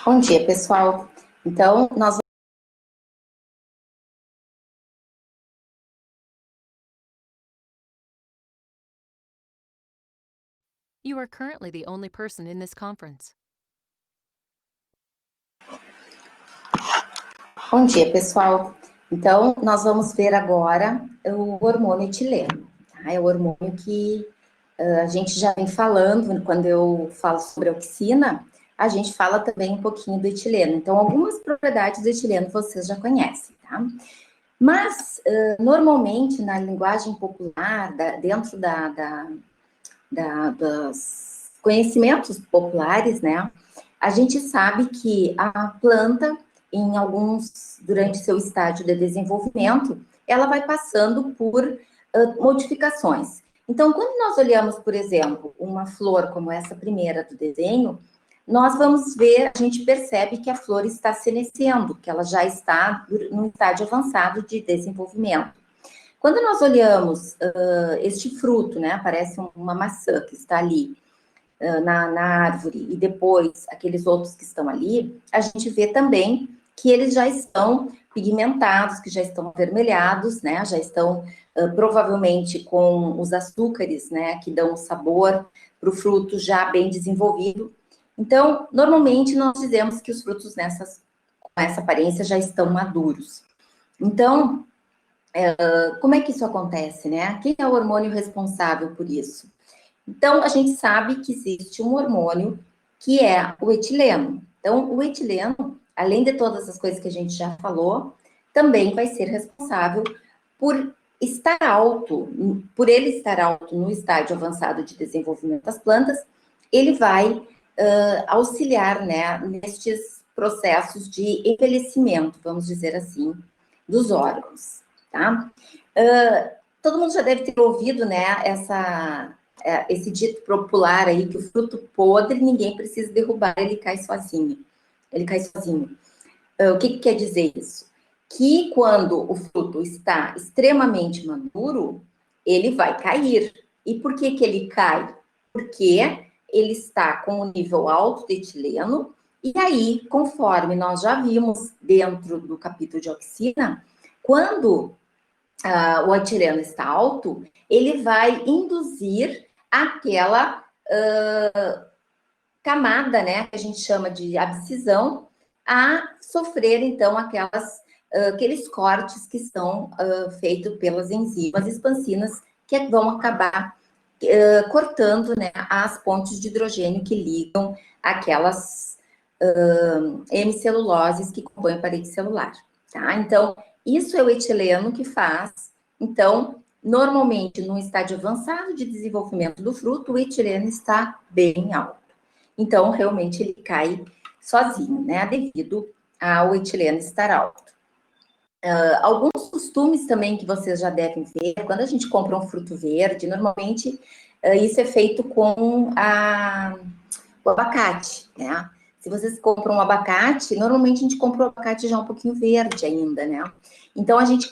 Bom dia, pessoal. Então, nós You are currently the only person in this conference. Bom dia, pessoal. Então, nós vamos ver agora o hormônio etileno. Tá? É o hormônio que a gente já vem falando, quando eu falo sobre a auxina, a gente fala também um pouquinho do etileno. Então, algumas propriedades do etileno vocês já conhecem, tá? Mas, normalmente, na linguagem popular, dentro dos conhecimentos populares, né, a gente sabe que a planta, durante seu estágio de desenvolvimento, ela vai passando por modificações. Então, quando nós olhamos, por exemplo, uma flor como essa primeira do desenho, nós vamos ver, a gente percebe que a flor está senescendo, que ela já está num estágio avançado de desenvolvimento. Quando nós olhamos este fruto, né, parece uma maçã que está ali na árvore, e depois aqueles outros que estão ali, a gente vê também que eles já estão pigmentados, que já estão avermelhados, né, já estão provavelmente com os açúcares, né, que dão o sabor para o fruto já bem desenvolvido. Então, normalmente nós dizemos que os frutos com essa aparência já estão maduros. Então, como é que isso acontece, né? Quem é o hormônio responsável por isso? Então, a gente sabe que existe um hormônio que é o etileno. Então, o etileno, além de todas as coisas que a gente já falou, também vai ser responsável por estar alto, por ele estar alto no estágio avançado de desenvolvimento das plantas, ele vai auxiliar, né, nestes processos de envelhecimento, vamos dizer assim, dos órgãos, tá? Todo mundo já deve ter ouvido, né, esse dito popular aí, que o fruto podre ninguém precisa derrubar, ele cai sozinho. Ele cai sozinho. O que quer dizer isso? Que quando o fruto está extremamente maduro, ele vai cair. E por que ele cai? Porque ele está com um nível alto de etileno, e aí, conforme nós já vimos dentro do capítulo de auxina, quando o etileno está alto, ele vai induzir aquela camada, né, que a gente chama de abscisão, a sofrer, então, aqueles cortes que são feitos pelas enzimas expansinas, que vão acabar cortando, né, as pontes de hidrogênio que ligam aquelas hemiceluloses que compõem a parede celular, tá? Então, isso é o etileno que faz. Então, normalmente, no estágio avançado de desenvolvimento do fruto, o etileno está bem alto. Então, realmente, ele cai sozinho, né? Devido ao etileno estar alto. Alguns costumes também que vocês já devem ver, quando a gente compra um fruto verde, normalmente isso é feito com o abacate, né? Se vocês compram um abacate, normalmente a gente compra o abacate já um pouquinho verde ainda, né? Então, a gente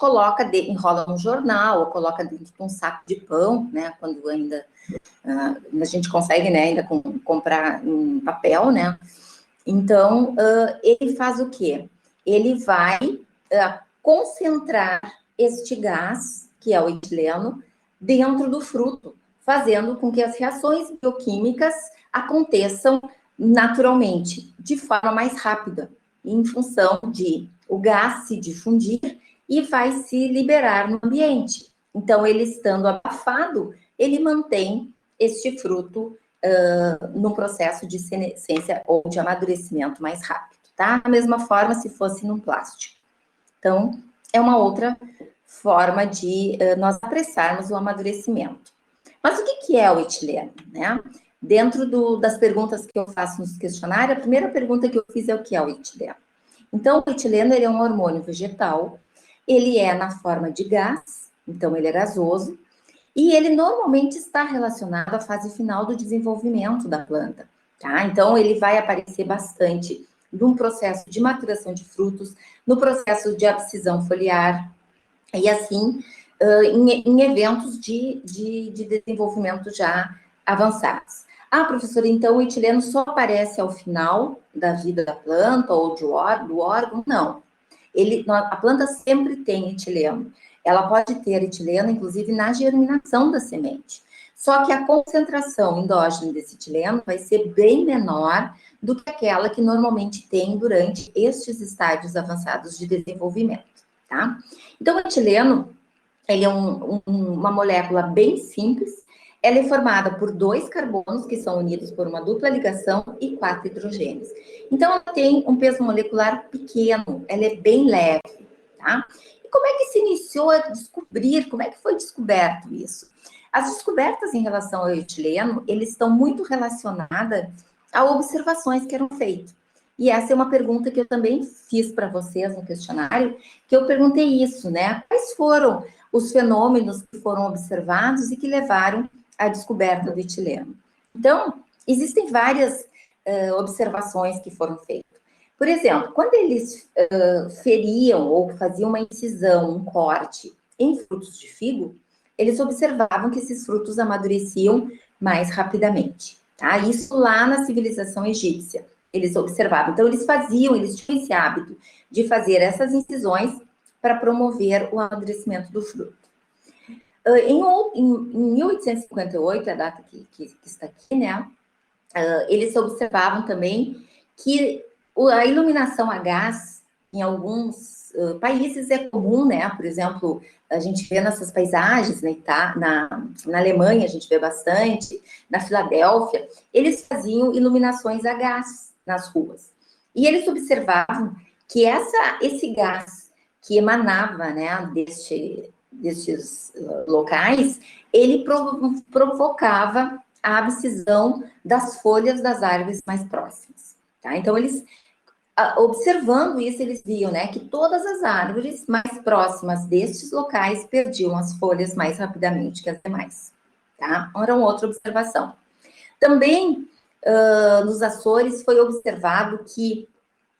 enrola num jornal, ou coloca dentro de um saco de pão, né? Quando ainda a gente consegue, né, ainda comprar em papel, né? Então, ele faz o quê? Ele vai concentrar este gás, que é o etileno, dentro do fruto, fazendo com que as reações bioquímicas aconteçam naturalmente, de forma mais rápida, em função de o gás se difundir e vai se liberar no ambiente. Então, ele estando abafado, ele mantém este fruto no processo de senescência ou de amadurecimento mais rápido, tá? Da mesma forma, se fosse num plástico. Então, é uma outra forma de nós apressarmos o amadurecimento. Mas o que é o etileno, né? Dentro das perguntas que eu faço nos questionários, a primeira pergunta que eu fiz é o que é o etileno. Então, o etileno, ele é um hormônio vegetal, ele é na forma de gás, então ele é gasoso, e ele normalmente está relacionado à fase final do desenvolvimento da planta, tá? Então, ele vai aparecer bastante num processo de maturação de frutos, no processo de abscisão foliar, e assim, em eventos de desenvolvimento já avançados. Ah, professora, então o etileno só aparece ao final da vida da planta ou do órgão? Não. A planta sempre tem etileno. Ela pode ter etileno, inclusive, na germinação da semente. Só que a concentração endógena desse etileno vai ser bem menor do que aquela que normalmente tem durante estes estágios avançados de desenvolvimento, tá? Então, o etileno, ele é uma molécula bem simples. Ela é formada por 2 carbonos que são unidos por uma dupla ligação e 4 hidrogênios. Então, ela tem um peso molecular pequeno, ela é bem leve, tá? E como é que se iniciou a descobrir, como é que foi descoberto isso? As descobertas em relação ao etileno, eles estão muito relacionadas a observações que eram feitas. E essa é uma pergunta que eu também fiz para vocês no questionário, que eu perguntei isso, né? Quais foram os fenômenos que foram observados e que levaram à descoberta do etileno? Então, existem várias observações que foram feitas. Por exemplo, quando eles feriam ou faziam uma incisão, um corte em frutos de figo, eles observavam que esses frutos amadureciam mais rapidamente, tá? Isso lá na civilização egípcia, eles observavam. Então, eles tinham esse hábito de fazer essas incisões para promover o amadurecimento do fruto. Em 1858, a data que está aqui, né? Eles observavam também que a iluminação a gás, em alguns países, é comum, né? Por exemplo, a gente vê nessas paisagens, né? Na Alemanha a gente vê bastante, na Filadélfia, eles faziam iluminações a gás nas ruas. E eles observavam que esse gás que emanava, né, destes locais, ele provocava a abscisão das folhas das árvores mais próximas, tá? Então, eles, observando isso, eles viam, né, que todas as árvores mais próximas destes locais perdiam as folhas mais rapidamente que as demais, tá? Era uma outra observação. Também, nos Açores, foi observado que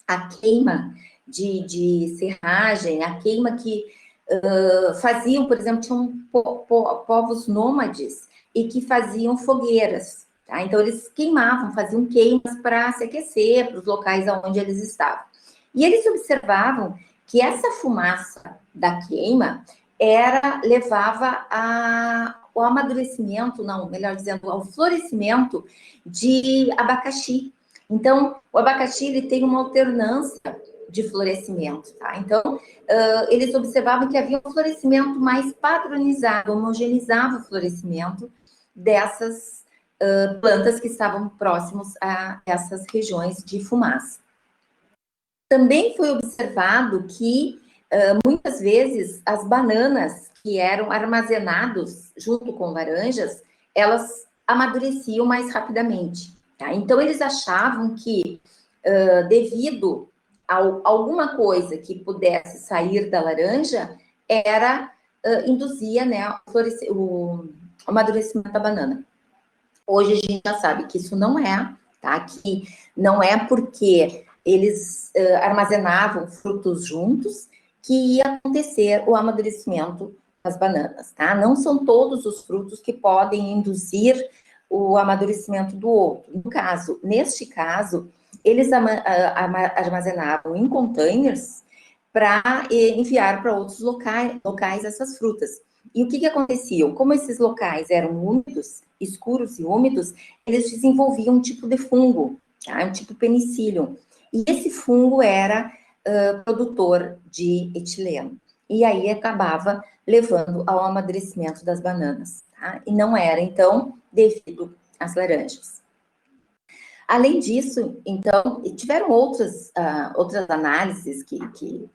a queima de serragem, a queima que faziam, por exemplo, tinham povos nômades e que faziam fogueiras, tá? Então, eles queimavam, faziam queimas para se aquecer, para os locais onde eles estavam. E eles observavam que essa fumaça da queima levava ao amadurecimento, não, melhor dizendo, ao florescimento de abacaxi. Então, o abacaxi, ele tem uma alternância de florescimento, tá? Então, eles observavam que havia um florescimento mais padronizado, homogeneizava o florescimento dessas plantas que estavam próximos a essas regiões de fumaça. Também foi observado que, muitas vezes, as bananas que eram armazenadas junto com laranjas, elas amadureciam mais rapidamente, tá? Então, eles achavam que, devido a alguma coisa que pudesse sair da laranja, induzia, né, o amadurecimento da banana. Hoje a gente já sabe que isso não é, tá? Que não é porque eles armazenavam frutos juntos que ia acontecer o amadurecimento das bananas, tá? Não são todos os frutos que podem induzir o amadurecimento do outro. Neste caso, eles armazenavam em containers para enviar para outros locais essas frutas. E o que acontecia? Como esses locais eram úmidos, escuros e úmidos, eles desenvolviam um tipo de fungo, tá? Um tipo penicillium. E esse fungo era produtor de etileno. E aí acabava levando ao amadurecimento das bananas, tá? E não era, então, devido às laranjas. Além disso, então, tiveram outras análises que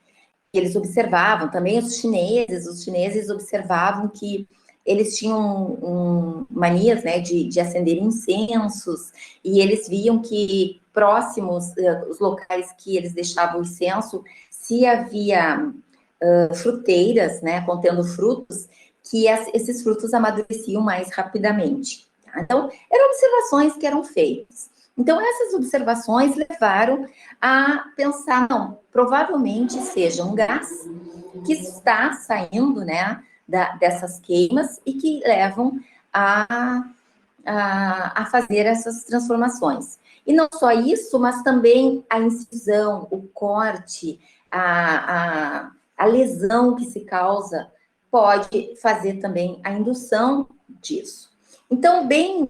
eles observavam, também os chineses observavam que eles tinham manias, né, de acender incensos, e eles viam que próximos, os locais que eles deixavam o incenso, se havia fruteiras, né, contendo frutos, que esses frutos amadureciam mais rapidamente. Tá? Então, eram observações que eram feitas. Então, essas observações levaram a pensar, não, provavelmente seja um gás que está saindo, né, dessas queimas e que levam a fazer essas transformações. E não só isso, mas também a incisão, o corte, a lesão que se causa pode fazer também a indução disso. Então, bem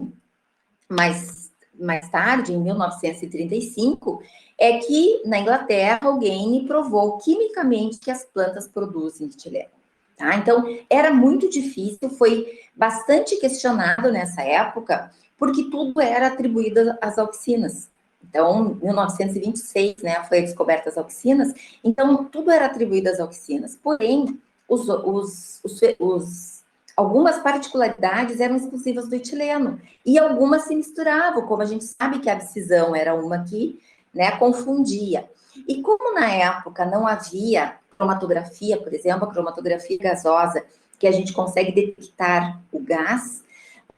mais tarde, em 1935, é que na Inglaterra alguém provou quimicamente que as plantas produzem etileno. Tá? Então, era muito difícil, foi bastante questionado nessa época, porque tudo era atribuído às auxinas. Então, em 1926, né, foi descoberta as auxinas, então tudo era atribuído às auxinas. Porém, algumas particularidades eram exclusivas do etileno, e algumas se misturavam, como a gente sabe que a abscisão era uma que, né, confundia. E como na época não havia cromatografia, por exemplo, a cromatografia gasosa, que a gente consegue detectar o gás,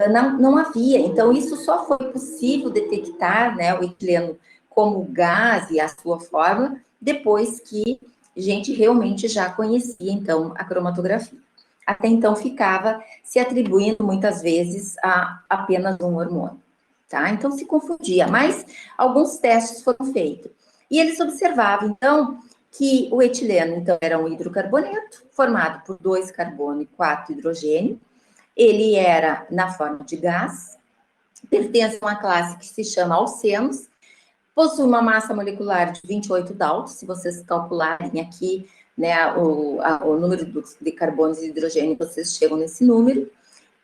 não havia. Então, isso só foi possível detectar, né, o etileno como gás e a sua forma, depois que a gente realmente já conhecia, então, a cromatografia. Até então, ficava se atribuindo, muitas vezes, a apenas um hormônio, tá? Então, se confundia, mas alguns testes foram feitos. E eles observavam, então, que o etileno, então, era um hidrocarboneto formado por 2 carbono e 4 hidrogênio. Ele era na forma de gás, pertence a uma classe que se chama alcenos, possui uma massa molecular de 28 Daltons, se vocês calcularem aqui, né, o número de carbonos e hidrogênio, vocês chegam nesse número.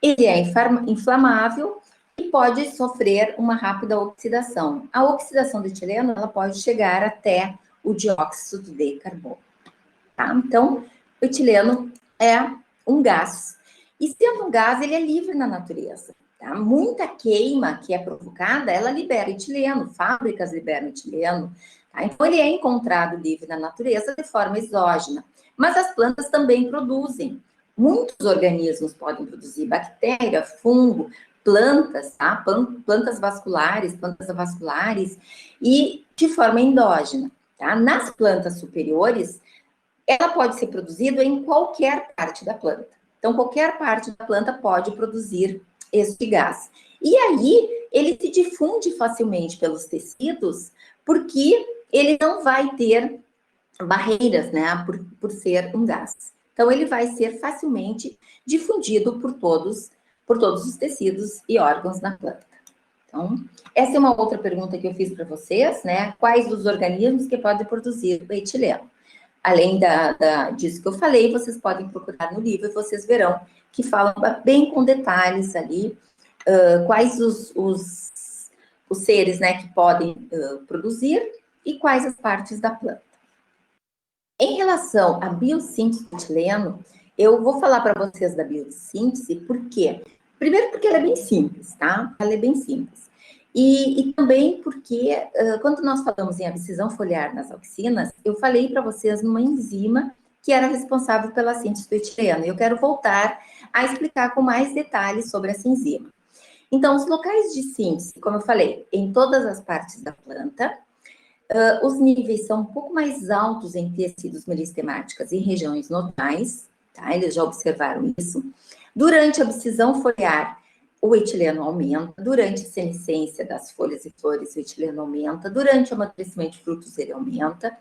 Ele é inflamável e pode sofrer uma rápida oxidação. A oxidação do etileno, ela pode chegar até o dióxido de carbono. Tá? Então, o etileno é um gás. E sendo um gás, ele é livre na natureza. Tá? Muita queima que é provocada, ela libera etileno, fábricas liberam etileno. Tá? Então, ele é encontrado livre na natureza de forma exógena. Mas as plantas também produzem. Muitos organismos podem produzir, bactéria, fungo, plantas, tá? Plantas avasculares, e de forma endógena. Tá? Nas plantas superiores, ela pode ser produzida em qualquer parte da planta. Então, qualquer parte da planta pode produzir este gás. E aí, ele se difunde facilmente pelos tecidos, porque ele não vai ter barreiras, né, por ser um gás. Então, ele vai ser facilmente difundido por todos os tecidos e órgãos da planta. Então, essa é uma outra pergunta que eu fiz para vocês, né? Quais os organismos que podem produzir o etileno? Além disso que eu falei, vocês podem procurar no livro e vocês verão que fala bem com detalhes ali quais os seres, né, que podem produzir e quais as partes da planta. Em relação à biossíntese do etileno, eu vou falar para vocês da biossíntese, por quê? Primeiro porque ela é bem simples, tá? Ela é bem simples. E também porque, quando nós falamos em abscisão foliar nas auxinas, eu falei para vocês numa enzima que era responsável pela síntese do etileno. Eu quero voltar a explicar com mais detalhes sobre essa enzima. Então, os locais de síntese, como eu falei, em todas as partes da planta, os níveis são um pouco mais altos em tecidos meristemáticos em regiões nodais, tá? Eles já observaram isso. Durante a abscisão foliar, o etileno aumenta. Durante a senescência das folhas e flores, o etileno aumenta. Durante o amadurecimento de frutos, ele aumenta.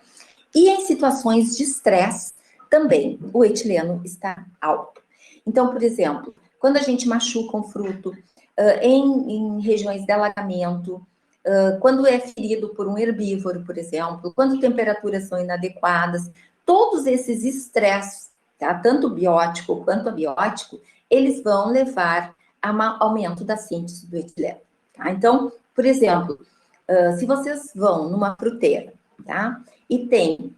E em situações de estresse, também, o etileno está alto. Então, por exemplo, quando a gente machuca um fruto, em regiões de alagamento, quando é ferido por um herbívoro, por exemplo, quando temperaturas são inadequadas, todos esses estresses, tá? Tanto biótico quanto abiótico, eles vão levar a um aumento da síntese do etileno. Tá? Então, por exemplo, se vocês vão numa fruteira, tá? E tem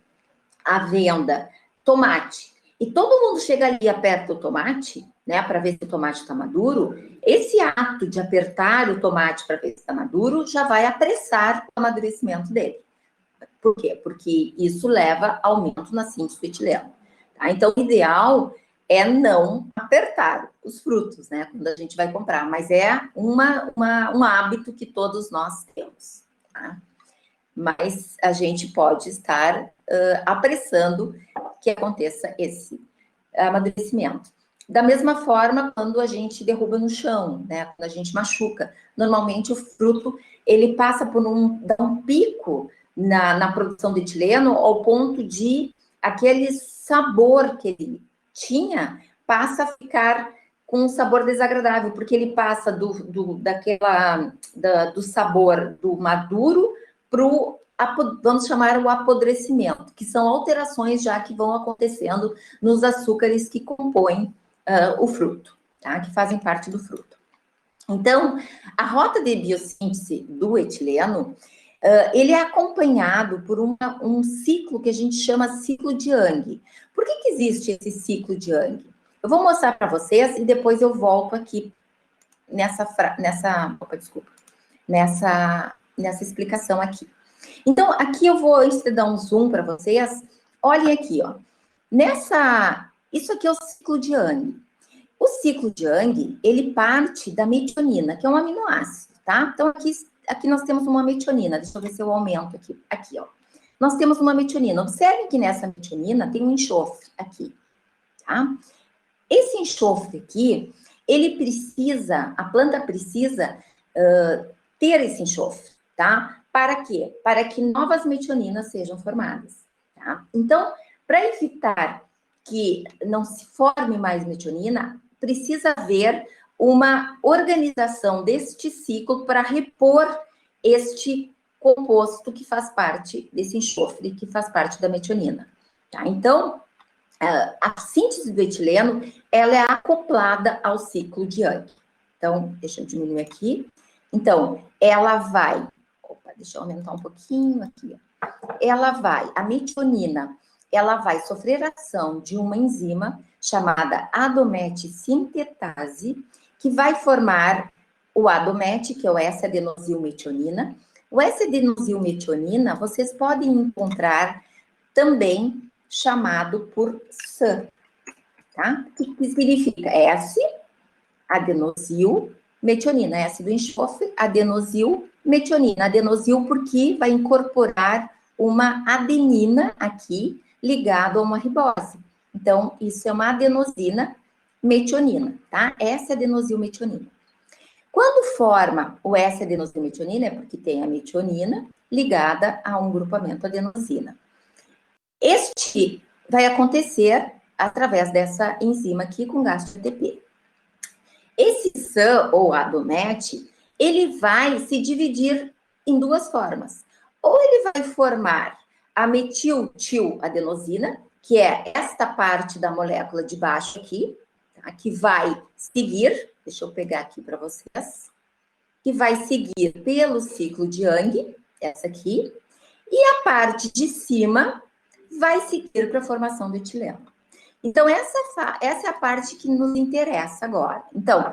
à venda tomate, e todo mundo chega ali e aperta o tomate, né, para ver se o tomate está maduro, esse ato de apertar o tomate para ver se está maduro já vai apressar o amadurecimento dele. Por quê? Porque isso leva a aumento na síntese do etileno. Tá? Então, o ideal é não apertar os frutos, né, quando a gente vai comprar, mas é um hábito que todos nós temos, tá? Mas a gente pode estar apressando que aconteça esse amadurecimento. Da mesma forma, quando a gente derruba no chão, né? Quando a gente machuca. Normalmente, o fruto, ele passa por dá um pico na produção de etileno, ao ponto de aquele sabor que ele tinha, passa a ficar com um sabor desagradável, porque ele passa do sabor do maduro para o, vamos chamar, o apodrecimento, que são alterações já que vão acontecendo nos açúcares que compõem o fruto, tá? Que fazem parte do fruto. Então, a rota de biossíntese do etileno, ele é acompanhado por um ciclo que a gente chama ciclo de Young. Por que existe esse ciclo de Young? Eu vou mostrar para vocês e depois eu volto aqui nessa explicação aqui. Então, aqui eu vou dar um zoom para vocês. Olhem aqui, ó. Isso aqui é o ciclo de Young. O ciclo de Young, ele parte da metionina, que é um aminoácido, tá? Então, aqui nós temos uma metionina. Deixa eu ver se eu aumento aqui. Aqui, ó. Nós temos uma metionina. Observe que nessa metionina tem um enxofre aqui, tá? Esse enxofre aqui, a planta precisa ter esse enxofre, tá? Para quê? Para que novas metioninas sejam formadas, tá? Então, para evitar que não se forme mais metionina, precisa haver uma organização deste ciclo para repor este composto que faz parte desse enxofre, que faz parte da metionina, tá? Então, a síntese do etileno, ela é acoplada ao ciclo de Young. Então, deixa eu diminuir aqui. Então, ela vai... Opa, deixa eu aumentar um pouquinho aqui. A metionina, ela vai sofrer ação de uma enzima chamada ADOMET sintetase, que vai formar o ADOMET, que é o S-adenosilmetionina. O S-adenosilmetionina, vocês podem encontrar também chamado por SAN, tá? O que significa? S-adenosilmetionina, S do enxofre, adenosilmetionina. Adenosil porque vai incorporar uma adenina aqui, ligado a uma ribose. Então, isso é uma adenosina metionina, tá? S-adenosilmetionina. Quando forma o S-adenosilmetionina, é porque tem a metionina ligada a um grupamento adenosina. Este vai acontecer através dessa enzima aqui com gastro-ATP. Esse SAN, ou ADOMET, ele vai se dividir em duas formas. Ou ele vai formar a metiltiladenosina, que é esta parte da molécula de baixo aqui, tá? Que vai seguir, deixa eu pegar aqui para vocês, que vai seguir pelo ciclo de Young, essa aqui, e a parte de cima vai seguir para a formação do etileno. Então, essa é a parte que nos interessa agora. Então,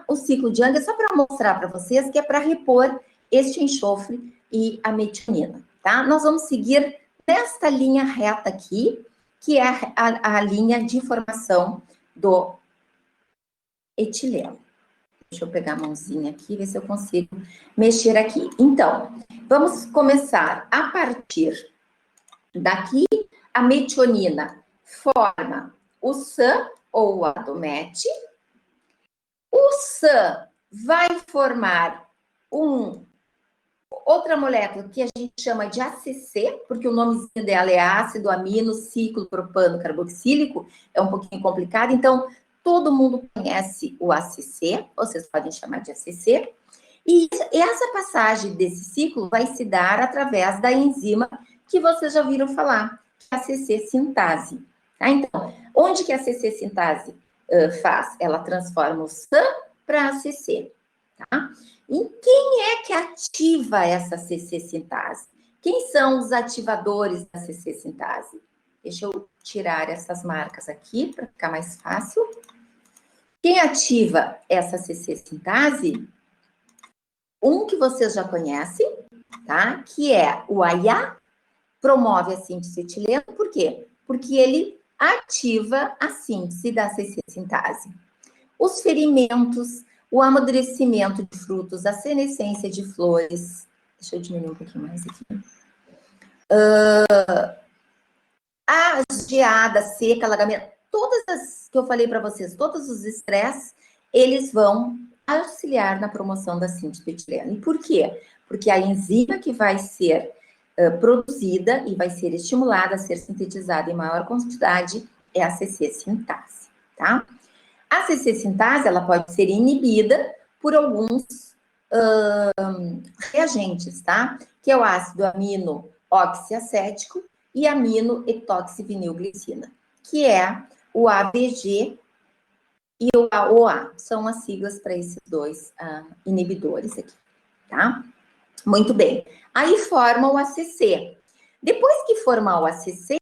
o ciclo de Young é só para mostrar para vocês que é para repor este enxofre e a metionina, tá? Nós vamos seguir nesta linha reta aqui, que é a linha de formação do etileno. Deixa eu pegar a mãozinha aqui, ver se eu consigo mexer aqui. Então, vamos começar a partir daqui. A metionina forma o SAN, ou o ADOMET. O SAN vai formar outra molécula que a gente chama de ACC, porque o nomezinho dela é ácido amino ciclo propano carboxílico, é um pouquinho complicado, então todo mundo conhece o ACC, vocês podem chamar de ACC, e essa passagem desse ciclo vai se dar através da enzima que vocês já ouviram falar, que é a ACC sintase. Tá? Então, onde que a ACC sintase faz? Ela transforma o SAN para ACC. Tá? E quem é que ativa essa ACC sintase? Quem são os ativadores da ACC sintase? Deixa eu tirar essas marcas aqui para ficar mais fácil. Quem ativa essa ACC sintase? Um que vocês já conhecem, tá? Que é o AIA, promove a síntese de etileno. Por quê? Porque ele ativa a síntese da ACC sintase. Os ferimentos, o amadurecimento de frutos, a senescência de flores. Deixa eu diminuir um pouquinho mais aqui. A geada, seca, alagamento, todas as que eu falei para vocês, todos os estresses, eles vão auxiliar na promoção da síntese do etileno. E por quê? Porque a enzima que vai ser produzida e vai ser estimulada a ser sintetizada em maior quantidade é a CC-sintase, tá? A CC-sintase, ela pode ser inibida por alguns reagentes, tá? Que é o ácido amino oxiacético e amino etoxivinilglicina, que é o ABG e o AOA, são as siglas para esses dois inibidores aqui, tá? Muito bem. Aí forma o ACC. Depois que formar o ACC,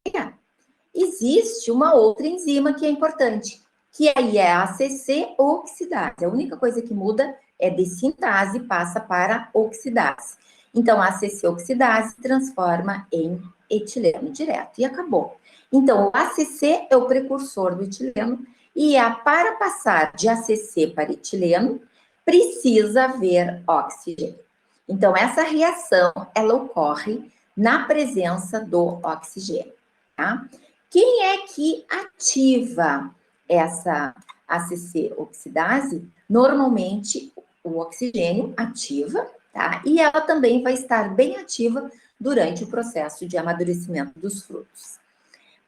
existe uma outra enzima que é importante, que aí é a ACC oxidase. A única coisa que muda é de sintase passa para oxidase. Então, a ACC oxidase transforma em etileno direto e acabou. Então, o ACC é o precursor do etileno e para passar de ACC para etileno, precisa haver oxigênio. Então, essa reação, ela ocorre na presença do oxigênio, tá? Quem é que ativa essa ACC oxidase? Normalmente, o oxigênio ativa, tá? E ela também vai estar bem ativa durante o processo de amadurecimento dos frutos.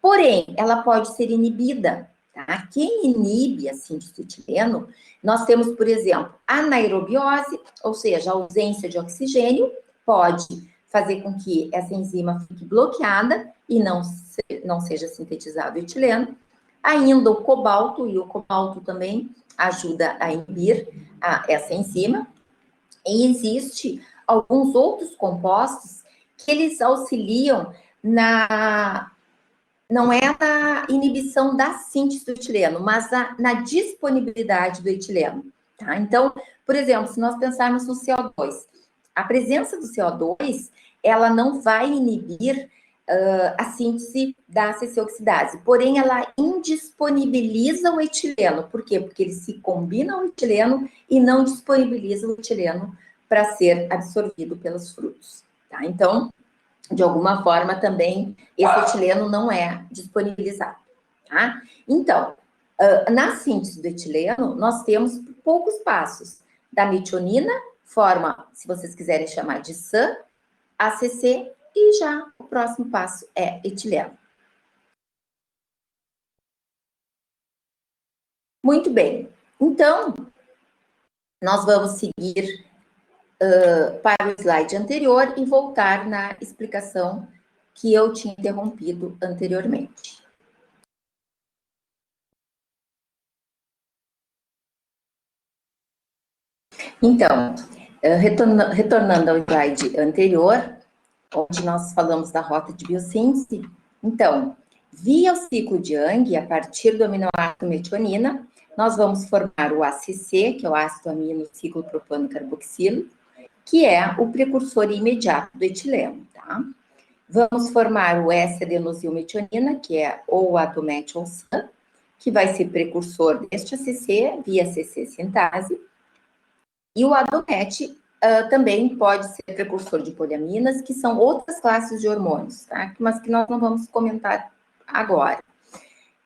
Porém, ela pode ser inibida, tá? Quem inibe a síntese do etileno, nós temos, por exemplo, anaerobiose, ou seja, a ausência de oxigênio, pode fazer com que essa enzima fique bloqueada e não seja sintetizado o etileno. Ainda o cobalto, e o cobalto também ajuda a inibir essa enzima. E existe alguns outros compostos que eles auxiliam não é na inibição da síntese do etileno, mas na disponibilidade do etileno, tá? Então, por exemplo, se nós pensarmos no CO2, a presença do CO2, ela não vai inibir a síntese da ACC-oxidase, porém ela indisponibiliza o etileno. Por quê? Porque ele se combina ao etileno e não disponibiliza o etileno para ser absorvido pelos frutos, tá? Então, de alguma forma também esse etileno não é disponibilizado, tá? Então, na síntese do etileno, nós temos poucos passos. Da metionina, forma, se vocês quiserem chamar de SAN, ACC, e já o próximo passo é etileno. Muito bem. Então, nós vamos seguir para o slide anterior e voltar na explicação que eu tinha interrompido anteriormente. Então, retornando ao slide anterior, onde nós falamos da rota de biossíntese, então, via o ciclo de Young, a partir do aminoácido metionina, nós vamos formar o ACC, que é o ácido amino ciclopropano carboxilo, que é o precursor imediato do etileno, tá? Vamos formar o S-adenosilmetionina, que é ou adometil-SAN, que vai ser precursor deste ACC via CC-sintase. E o adomete também pode ser precursor de poliaminas, que são outras classes de hormônios, tá? Mas que nós não vamos comentar agora.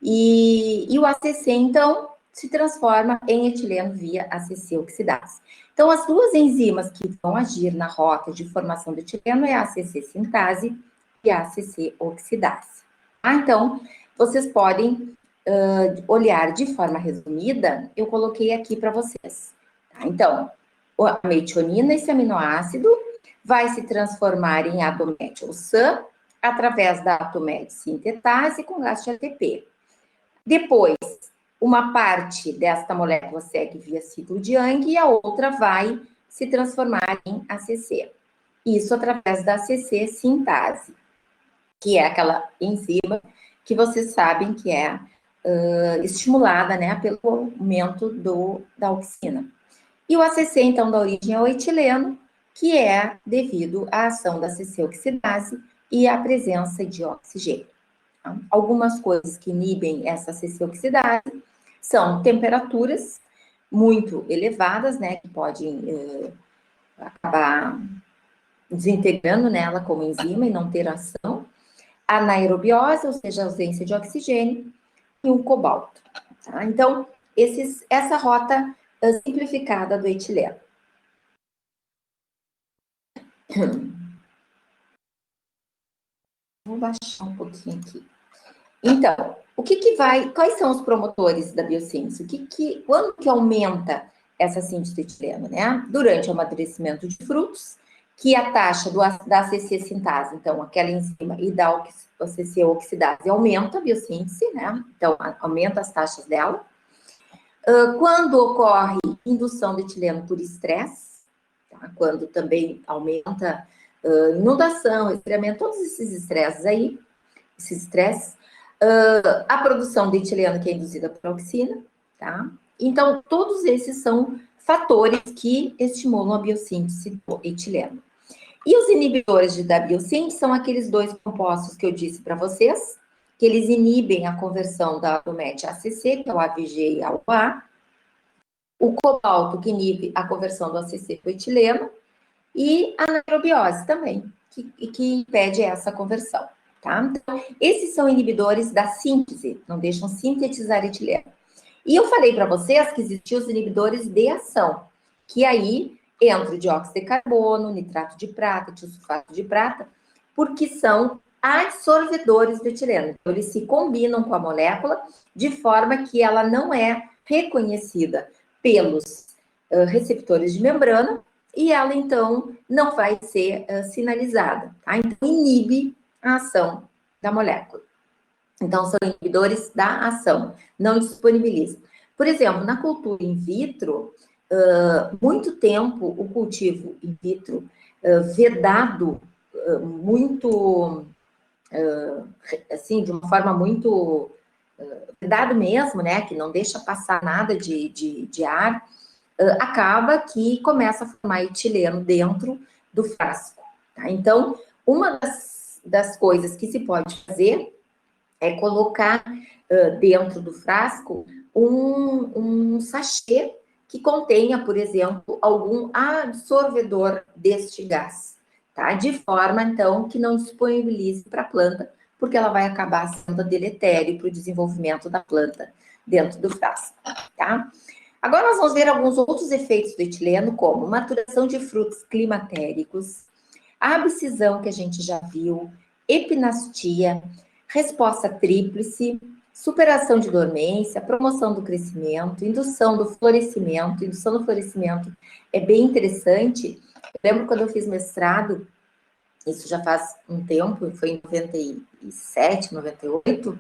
E o ACC, então, se transforma em etileno via ACC oxidase. Então, as duas enzimas que vão agir na rota de formação do etileno é a ACC sintase e a ACC oxidase. Então, vocês podem olhar de forma resumida, eu coloquei aqui para vocês. Tá? Então, a metionina, esse aminoácido, vai se transformar em adometil-SAN através da atomed sintetase com gás de ATP. Depois, uma parte desta molécula segue via ciclo de Young e a outra vai se transformar em ACC. Isso através da ACC sintase, que é aquela enzima que vocês sabem que é estimulada, né, pelo aumento da auxina. E o ACC, então, dá origem ao etileno, que é devido à ação da ACC oxidase e à presença de oxigênio. Algumas coisas que inibem essa ACC oxidase são temperaturas muito elevadas, né, que podem acabar desintegrando nela como enzima e não ter ação, anaerobiose, ou seja, ausência de oxigênio, e um cobalto. Tá? Então, essa rota simplificada do etileno. Vou baixar um pouquinho aqui. Então, quais são os promotores da biossíntese? Quando que aumenta essa síntese de etileno, né? Durante o amadurecimento de frutos, que a taxa da ACC sintase, então, aquela enzima, e da ACC oxidase aumenta a biossíntese, né? Então, aumenta as taxas dela. Quando ocorre indução de etileno por estresse, tá? Quando também aumenta inundação, resfriamento, todos esses estresses aí, a produção de etileno que é induzida por auxina, tá? Então, todos esses são fatores que estimulam a biossíntese do etileno. E os inibidores da biossíntese são aqueles dois compostos que eu disse para vocês, que eles inibem a conversão do MET-ACC, que é o AVG e a UA, o cobalto, que inibe a conversão do ACC para o etileno, e a anaerobiose também, que impede essa conversão. Tá? Então, esses são inibidores da síntese, não deixam sintetizar etileno. E eu falei para vocês que existiam os inibidores de ação, que aí entra o dióxido de carbono, nitrato de prata, tiosulfato de prata, porque são absorvedores do etileno. Então, eles se combinam com a molécula de forma que ela não é reconhecida pelos receptores de membrana e ela, então, não vai ser sinalizada. Tá? Então, inibe a ação da molécula. Então, são inibidores da ação, não disponibilizam. Por exemplo, na cultura in vitro, muito tempo o cultivo in vitro vedado muito, assim, de uma forma muito vedado mesmo, né, que não deixa passar nada de ar, acaba que começa a formar etileno dentro do frasco. Tá? Então, uma das coisas que se pode fazer é colocar dentro do frasco um sachê que contenha, por exemplo, algum absorvedor deste gás, tá? De forma, então, que não disponibilize para a planta, porque ela vai acabar sendo deletério para o desenvolvimento da planta dentro do frasco, tá? Agora nós vamos ver alguns outros efeitos do etileno, como maturação de frutos climatéricos, a abscisão que a gente já viu, epinastia, resposta tríplice, superação de dormência, promoção do crescimento, indução do florescimento. Indução do florescimento é bem interessante. Eu lembro quando eu fiz mestrado, isso já faz um tempo, foi em 97, 98,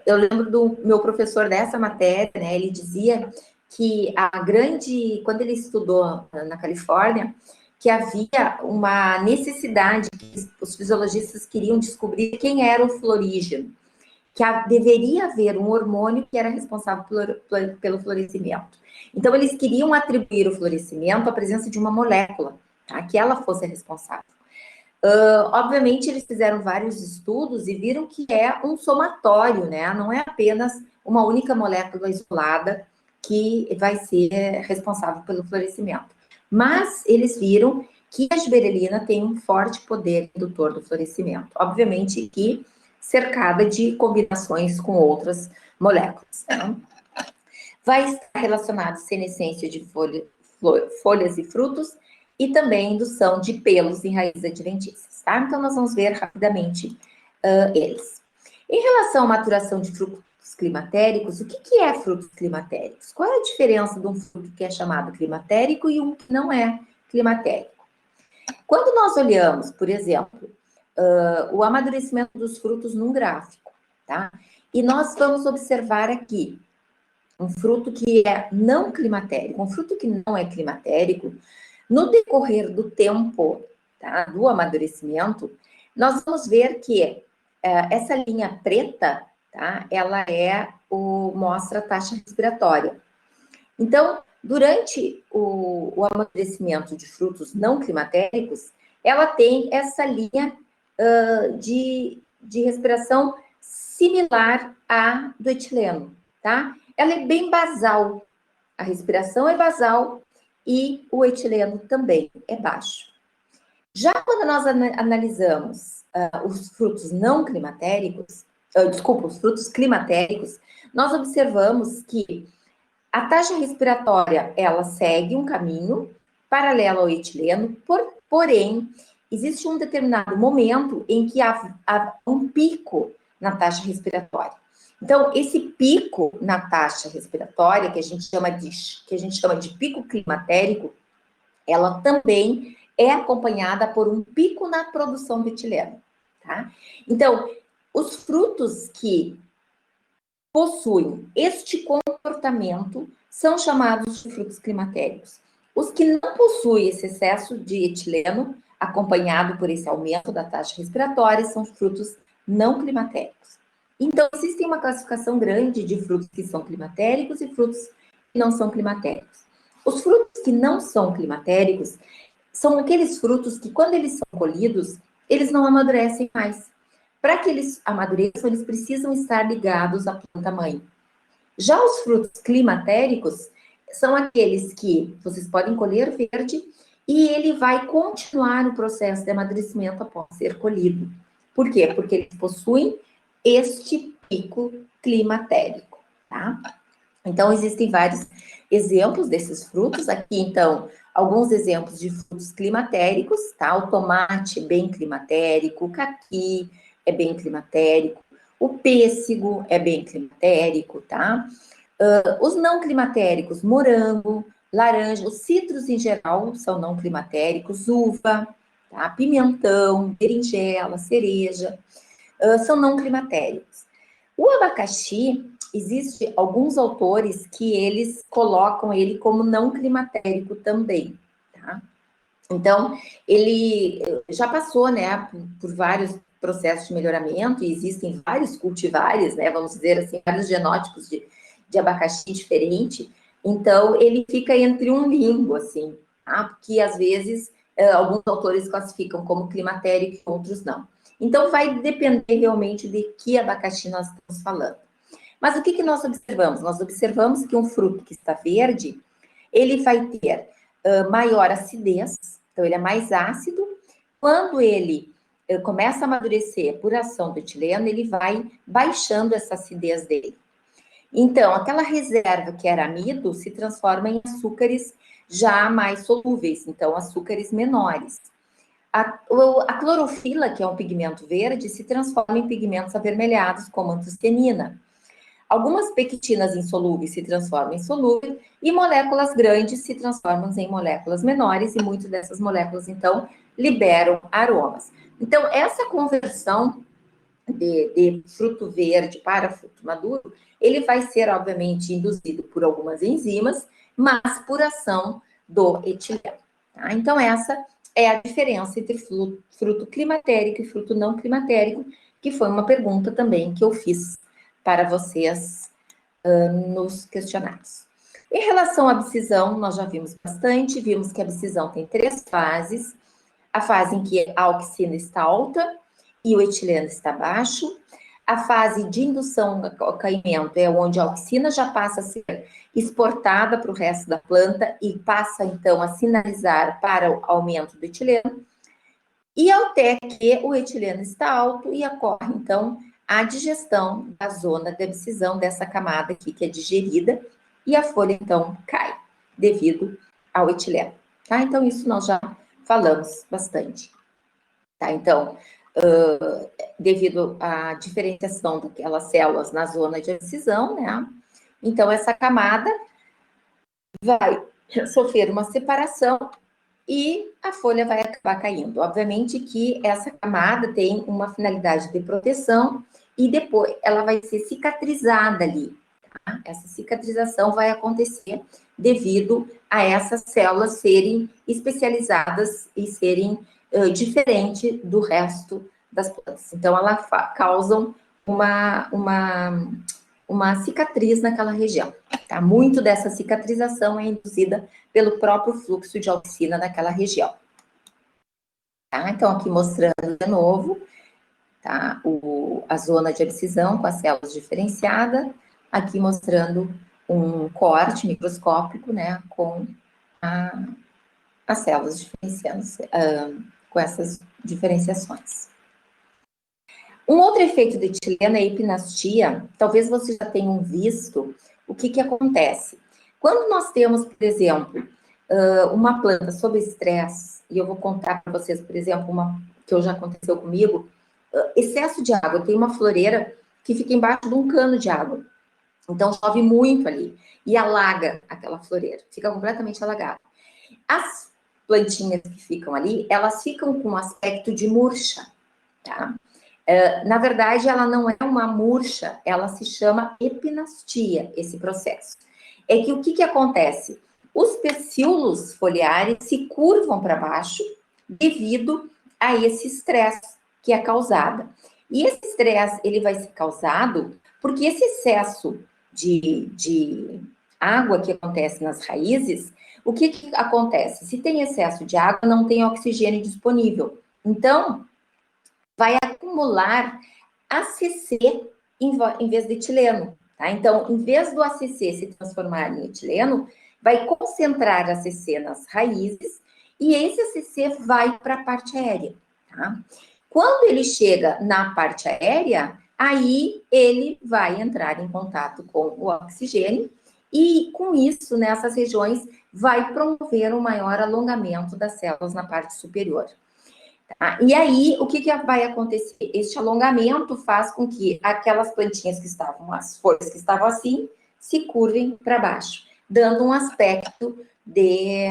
eu lembro do meu professor dessa matéria, né, ele dizia que quando ele estudou na Califórnia, que havia uma necessidade, que os fisiologistas queriam descobrir quem era o florígeno, que deveria haver um hormônio que era responsável pelo florescimento. Então, eles queriam atribuir o florescimento à presença de uma molécula, tá, que ela fosse responsável. Obviamente, eles fizeram vários estudos e viram que é um somatório, né? Não é apenas uma única molécula isolada que vai ser responsável pelo florescimento. Mas eles viram que a gibberelina tem um forte poder indutor do florescimento. Obviamente que cercada de combinações com outras moléculas. Né? Vai estar relacionado à senescência de folhas e frutos, e também indução de pelos em raízes adventícias, tá? Então, nós vamos ver rapidamente eles. Em relação à maturação de frutos climatéricos, o que é frutos climatéricos? Qual é a diferença de um fruto que é chamado climatérico e um que não é climatérico? Quando nós olhamos, por exemplo, o amadurecimento dos frutos num gráfico, tá? E nós vamos observar aqui um fruto que é não climatérico, um fruto que não é climatérico, no decorrer do tempo, tá, do amadurecimento, nós vamos ver que essa linha preta, tá, ela mostra a taxa respiratória. Então, durante o amadurecimento de frutos não climatéricos, ela tem essa linha de respiração similar à do etileno, tá? Ela é bem basal, a respiração é basal, e o etileno também é baixo. Já quando nós analisamos os frutos não climatéricos, desculpa, os frutos climatéricos, nós observamos que a taxa respiratória, ela segue um caminho paralelo ao etileno, porém, existe um determinado momento em que há um pico na taxa respiratória. Então, esse pico na taxa respiratória, que a gente chama de pico climatérico, ela também é acompanhada por um pico na produção de etileno, tá? Então, os frutos que possuem este comportamento são chamados de frutos climatéricos. Os que não possuem esse excesso de etileno, acompanhado por esse aumento da taxa respiratória, são frutos não climatéricos. Então, existe uma classificação grande de frutos que são climatéricos e frutos que não são climatéricos. Os frutos que não são climatéricos são aqueles frutos que, quando eles são colhidos, eles não amadurecem mais. Para que eles amadureçam, eles precisam estar ligados à planta-mãe. Já os frutos climatéricos são aqueles que vocês podem colher verde e ele vai continuar o processo de amadurecimento após ser colhido. Por quê? Porque eles possuem este pico climatérico, tá? Então, existem vários exemplos desses frutos. Aqui, então, alguns exemplos de frutos climatéricos, tá? O tomate é bem climatérico, o caqui é bem climatérico, o pêssego é bem climatérico, tá? Os não climatéricos, morango, laranja, os citros em geral são não climatéricos, uva, tá? Pimentão, berinjela, cereja, são não climatéricos. O abacaxi, existe alguns autores que eles colocam ele como não climatérico também, tá? Então, ele já passou, né, por vários processos de melhoramento, e existem vários cultivares, né, vamos dizer assim, vários genótipos de abacaxi diferente, então ele fica entre um limbo, assim, tá? Porque às vezes alguns autores classificam como climatérico e outros não. Então, vai depender realmente de que abacaxi nós estamos falando. Mas o que nós observamos? Nós observamos que um fruto que está verde, ele vai ter maior acidez, então ele é mais ácido. Quando ele começa a amadurecer por ação do etileno, ele vai baixando essa acidez dele. Então, aquela reserva que era amido se transforma em açúcares já mais solúveis, então açúcares menores. A clorofila, que é um pigmento verde, se transforma em pigmentos avermelhados, como antocianina. Algumas pectinas insolúveis se transformam em solúveis e moléculas grandes se transformam em moléculas menores e muitas dessas moléculas, então, liberam aromas. Então, essa conversão de fruto verde para fruto maduro, ele vai ser, obviamente, induzido por algumas enzimas, mas por ação do etileno. Tá? Então, essa é a diferença entre fruto climatérico e fruto não climatérico, que foi uma pergunta também que eu fiz para vocês nos questionários. Em relação à abscisão, nós já vimos bastante, vimos que a abscisão tem 3 fases. A fase em que a auxina está alta e o etileno está baixo. A fase de indução ao caimento é onde a auxina já passa a ser exportada para o resto da planta e passa, então, a sinalizar para o aumento do etileno. E até que o etileno está alto e ocorre, então, a digestão da zona de abscisão dessa camada aqui, que é digerida, e a folha, então, cai, devido ao etileno. Tá? Então, isso nós já falamos bastante. Tá? Então, devido à diferenciação daquelas células na zona de abscisão, né? Então, essa camada vai sofrer uma separação e a folha vai acabar caindo. Obviamente que essa camada tem uma finalidade de proteção e depois ela vai ser cicatrizada ali. Tá? Essa cicatrização vai acontecer devido a essas células serem especializadas e serem diferente do resto das plantas. Então, elas causam uma cicatriz naquela região. Tá? Muito dessa cicatrização é induzida pelo próprio fluxo de auxina naquela região. Tá? Então, aqui mostrando de novo, tá? A zona de abscisão com as células diferenciadas, aqui mostrando um corte microscópico, né, com as células diferenciando, com essas diferenciações. Um outro efeito do etileno é a epinastia. Talvez vocês já tenham visto o que acontece. Quando nós temos, por exemplo, uma planta sob estresse, e eu vou contar para vocês, por exemplo, uma que já aconteceu comigo, excesso de água. Tem uma floreira que fica embaixo de um cano de água. Então, chove muito ali e alaga aquela floreira, fica completamente alagada. As plantinhas que ficam ali, elas ficam com um aspecto de murcha, tá? Na verdade, ela não é uma murcha, ela se chama epinastia, esse processo. É que o que acontece? Os pecíolos foliares se curvam para baixo devido a esse estresse que é causado. E esse estresse, ele vai ser causado porque esse excesso de água que acontece nas raízes, o que acontece? Se tem excesso de água, não tem oxigênio disponível. Então, vai acumular ACC em vez de etileno. Tá? Então, em vez do ACC se transformar em etileno, vai concentrar ACC nas raízes e esse ACC vai para a parte aérea. Tá? Quando ele chega na parte aérea, aí ele vai entrar em contato com o oxigênio e, com isso, nessas regiões, vai promover um maior alongamento das células na parte superior. Tá? E aí, o que vai acontecer? Este alongamento faz com que aquelas plantinhas que estavam, as folhas que estavam assim, se curvem para baixo, dando um aspecto de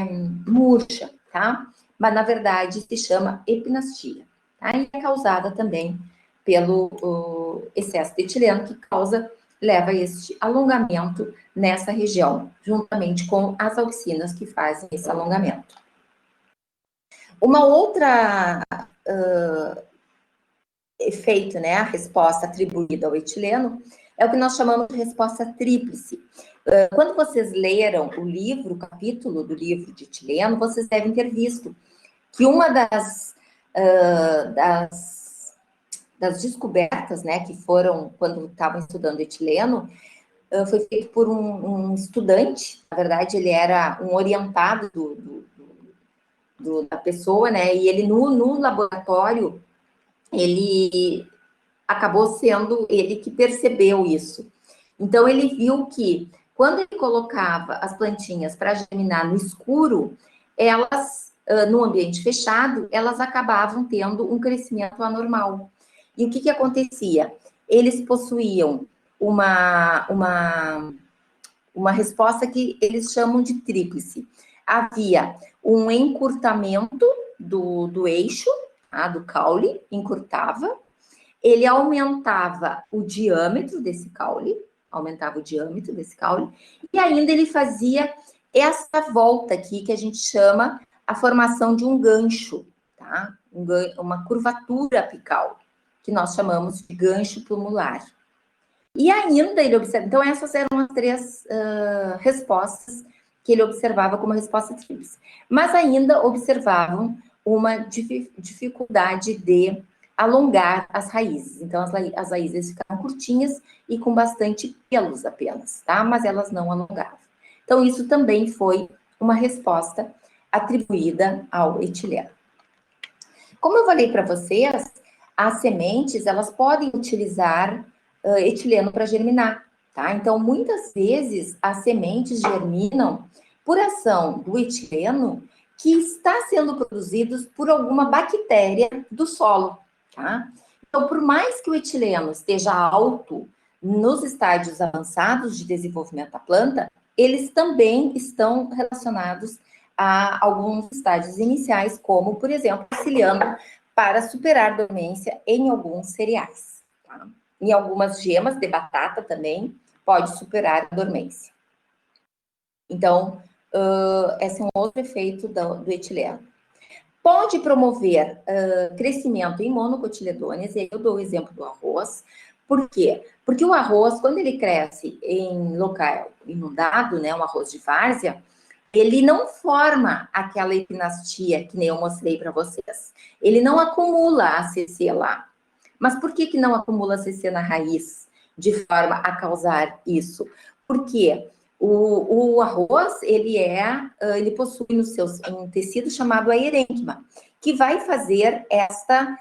murcha, tá? Mas, na verdade, se chama epinastia, tá? E é causada também pelo excesso de etileno, que leva a este alongamento nessa região, juntamente com as auxinas que fazem esse alongamento. Uma outra efeito, né, a resposta atribuída ao etileno, é o que nós chamamos de resposta tríplice. Quando vocês leram o livro, o capítulo do livro de etileno, vocês devem ter visto que uma das descobertas, né, que foram quando estavam estudando etileno, foi feito por um estudante, na verdade ele era um orientado da pessoa, né, e ele no laboratório, ele acabou sendo ele que percebeu isso. Então, ele viu que quando ele colocava as plantinhas para germinar no escuro, elas, no ambiente fechado, elas acabavam tendo um crescimento anormal. E o que acontecia? Eles possuíam uma resposta que eles chamam de tríplice. Havia um encurtamento do eixo, tá, do caule, encurtava, ele aumentava o diâmetro desse caule, e ainda ele fazia essa volta aqui, que a gente chama a formação de um gancho, tá? Uma curvatura apical, que nós chamamos de gancho plumular. E ainda ele observa, então essas eram as três respostas que ele observava como resposta tríplice. Mas ainda observavam uma dificuldade de alongar as raízes. Então, as raízes ficavam curtinhas e com bastante pelos apenas, tá? Mas elas não alongavam. Então, isso também foi uma resposta atribuída ao etileno. Como eu falei para vocês, as sementes, elas podem utilizar etileno para germinar, tá? Então, muitas vezes, as sementes germinam por ação do etileno que está sendo produzido por alguma bactéria do solo, tá? Então, por mais que o etileno esteja alto nos estádios avançados de desenvolvimento da planta, eles também estão relacionados a alguns estágios iniciais, como, por exemplo, auxiliando para superar dormência em alguns cereais, tá? Em algumas gemas de batata também pode superar a dormência. Então, esse é um outro efeito do etileno. Pode promover crescimento em monocotiledôneas, e aí eu dou o exemplo do arroz. Por quê? Porque o arroz, quando ele cresce em local inundado, né, um arroz de várzea, ele não forma aquela epinastia que nem eu mostrei para vocês. Ele não acumula ACC lá. Mas por que não acumula ACC na raiz, de forma a causar isso? Porque o arroz, ele possui no seu um tecido chamado aerênquima, que vai fazer esta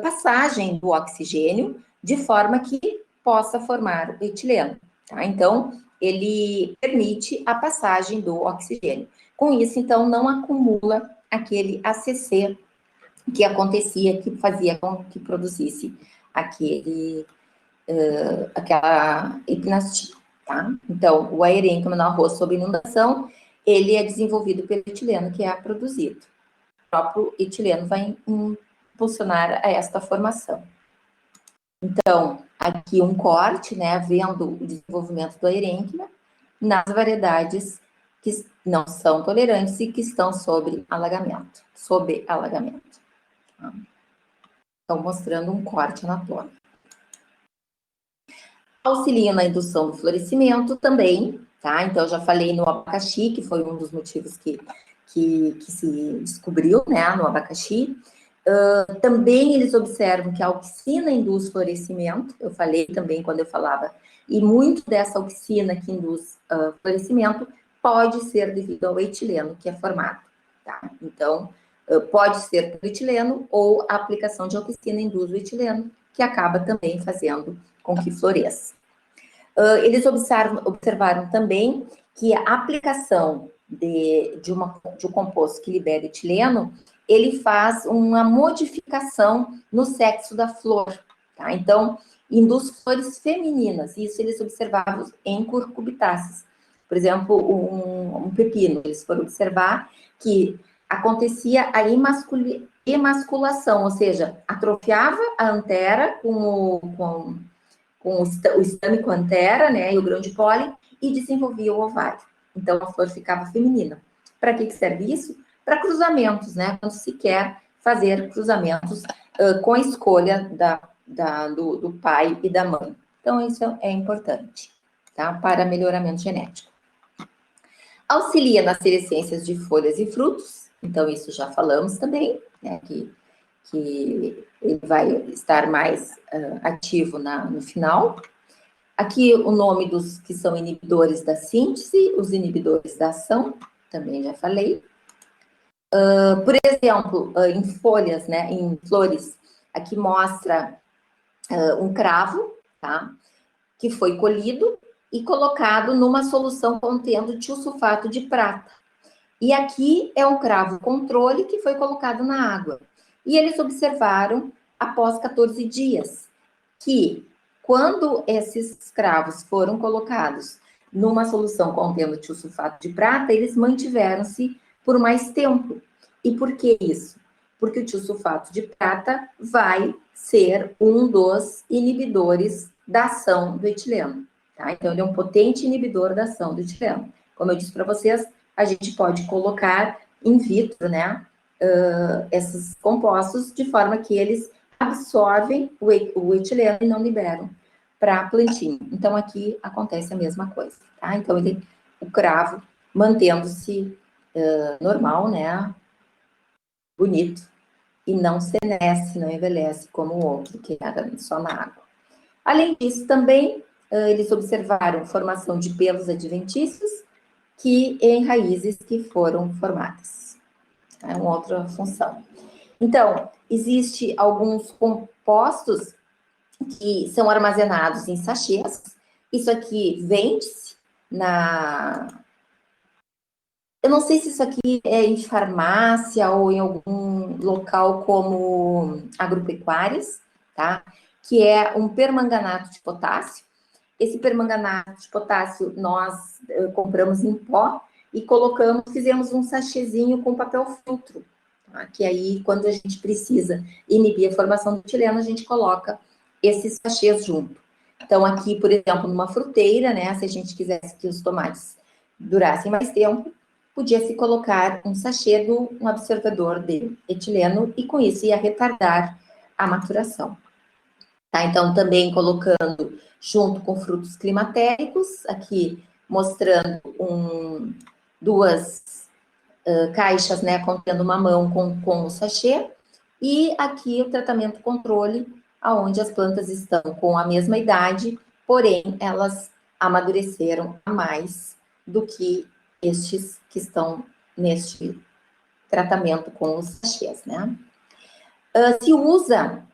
passagem do oxigênio de forma que possa formar o etileno. Tá? Então, ele permite a passagem do oxigênio. Com isso, então, não acumula aquele ACC que acontecia, que fazia com que produzisse aquela epinastia, tá? Então, o aerênquima no arroz sob inundação, ele é desenvolvido pelo etileno que é produzido. O próprio etileno vai impulsionar a esta formação. Então, aqui um corte, né, vendo o desenvolvimento do aerênquima nas variedades que não são tolerantes e que estão sob alagamento. Tá? Então, mostrando um corte anatômico. Auxilia na indução do florescimento também, tá? Então, eu já falei no abacaxi, que foi um dos motivos que se descobriu, né, no abacaxi. Também eles observam que a auxina induz florescimento, eu falei também quando eu falava, e muito dessa auxina que induz florescimento pode ser devido ao etileno que é formado, tá? Então, pode ser por etileno ou a aplicação de auxina induz o etileno, que acaba também fazendo com que floresça. Eles observaram também que a aplicação de um composto que libera etileno, ele faz uma modificação no sexo da flor, tá? Então, induz flores femininas, isso eles observavam em curcubitáceas. Por exemplo, um pepino, eles foram observar que acontecia a emasculação, ou seja, atrofiava a antera com o estame com a antera, né, e o grão de pólen, e desenvolvia o ovário. Então, a flor ficava feminina. Para que serve isso? Para cruzamentos, né, quando se quer fazer cruzamentos com a escolha do pai e da mãe. Então, isso é importante, tá, para melhoramento genético. Auxilia nas senescências de folhas e frutos, então isso já falamos também, né, que ele vai estar mais ativo no final. Aqui o nome dos que são inibidores da síntese, os inibidores da ação, também já falei. Por exemplo, em folhas, né, em flores, aqui mostra um cravo, tá, que foi colhido e colocado numa solução contendo tiosulfato de prata. E aqui é um cravo controle que foi colocado na água. E eles observaram, após 14 dias, que quando esses cravos foram colocados numa solução contendo tiosulfato de prata, eles mantiveram-se por mais tempo. E por que isso? Porque o tiosulfato de prata vai ser um dos inibidores da ação do etileno. Tá? Então, ele é um potente inibidor da ação do etileno. Como eu disse para vocês, a gente pode colocar in vitro, né, esses compostos de forma que eles absorvem o etileno e não liberam para a plantinha. Então, aqui acontece a mesma coisa, tá? Então, o cravo mantendo-se normal, né, bonito, e não senesce, não envelhece como o outro, que era só na água. Além disso, também, eles observaram formação de pelos adventícios que em raízes que foram formadas. É uma outra função. Então, existe alguns compostos que são armazenados em sachês. Isso aqui vende-se eu não sei se isso aqui é em farmácia ou em algum local como agropecuárias, tá? Que é um permanganato de potássio. Esse permanganato de potássio nós compramos em pó e fizemos um sachêzinho com papel filtro, tá? Que aí, quando a gente precisa inibir a formação do etileno, a gente coloca esses sachês junto. Então, aqui, por exemplo, numa fruteira, né, se a gente quisesse que os tomates durassem mais tempo, podia-se colocar um sachê de um absorvedor de etileno e, com isso, ia retardar a maturação. Tá? Então, também colocando junto com frutos climatéricos, aqui mostrando duas caixas, né, contendo mamão com o sachê, e aqui o tratamento controle, aonde as plantas estão com a mesma idade, porém, elas amadureceram a mais do que estes que estão neste tratamento com os sachês, né? Se usa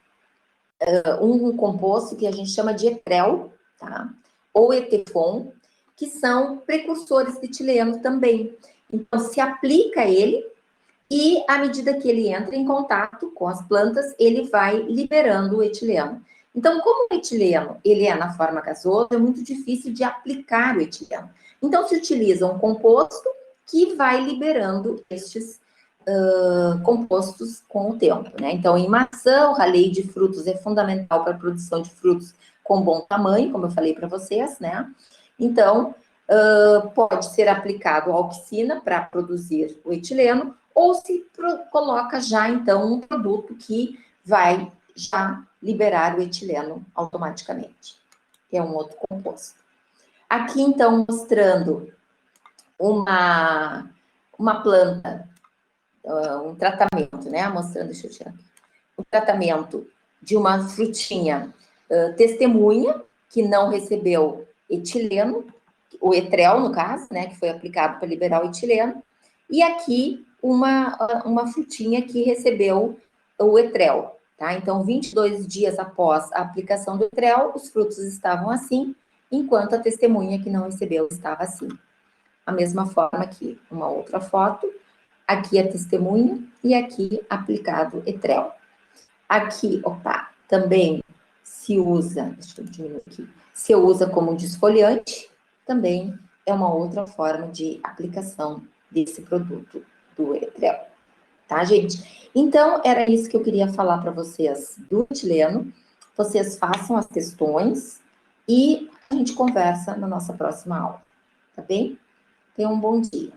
um composto que a gente chama de etrel, tá? Ou etefon, que são precursores de etileno também. Então, se aplica ele e, à medida que ele entra em contato com as plantas, ele vai liberando o etileno. Então, como o etileno ele é na forma gasosa, é muito difícil de aplicar o etileno. Então, se utiliza um composto que vai liberando estes compostos com o tempo, né? Então, em maçã, o raleio de frutos é fundamental para a produção de frutos com bom tamanho, como eu falei para vocês, né? Então, pode ser aplicado a auxina para produzir o etileno, ou se coloca já, então, um produto que vai já liberar o etileno automaticamente. É um outro composto. Aqui, então, mostrando uma planta, um tratamento, né? Mostrando, deixa eu tirar aqui. Um tratamento de uma frutinha testemunha, que não recebeu etileno, o etrel, no caso, né? Que foi aplicado para liberar o etileno. E aqui, uma frutinha que recebeu o etrel, tá? Então, 22 dias após a aplicação do etrel, os frutos estavam assim, enquanto a testemunha que não recebeu estava assim. A mesma forma aqui, uma outra foto, aqui a testemunha e aqui aplicado etrel. Aqui, também se usa, deixa eu diminuir aqui, se usa como desfoliante, também é uma outra forma de aplicação desse produto do etrel. Tá, gente? Então, era isso que eu queria falar para vocês do etileno. Vocês façam as questões e a gente conversa na nossa próxima aula, tá bem? Tenham um bom dia.